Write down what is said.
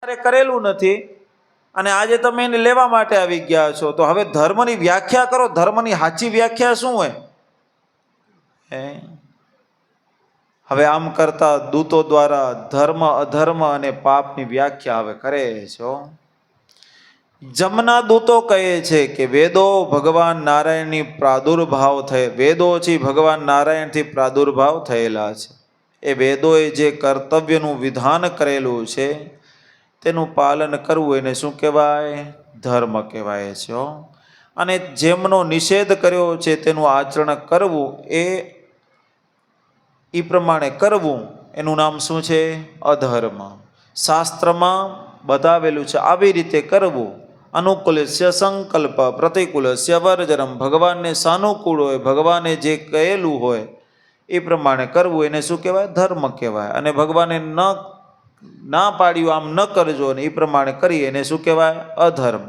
કરેલું નથી અને આજે તમે એને લેવા માટે આવી ગયા છો, તો હવે ધર્મની વ્યાખ્યા કરો. ધર્મની સાચી વ્યાખ્યા શું હોય? હવે આમ કરતા દૂતો દ્વારા ધર્મ અધર્મ અને પાપની વ્યાખ્યા હવે કરે છો. જમના દૂતો કહે છે કે વેદો ભગવાન નારાયણની પ્રાદુર્ભાવ વેદોથી ભગવાન નારાયણથી પ્રાદુર્ભાવ થયેલા છે. એ વેદોએ જે કર્તવ્યનું વિધાન કરેલું છે તેનું પાલન કરવું એને શું કહેવાય? ધર્મ કહેવાય છે. અને જેમનો નિષેધ કર્યો છે તેનું આચરણ કરવું એ પ્રમાણે કરવું એનું નામ શું છે? અધર્મ. શાસ્ત્રમાં બતાવેલું છે આવી રીતે કરવું. અનુકૂલસ્ય સંકલ્પ પ્રતિકૂલસ્ય વર્જનમ. ભગવાનને સાનુકૂળ હોય, ભગવાને જે કહેલું હોય એ પ્રમાણે કરવું એને શું કહેવાય? ધર્મ કહેવાય. અને ભગવાને ના પાડ્યું આમ ન કરજો ને એ પ્રમાણે કરીએ એને શું કહેવાય? અધર્મ.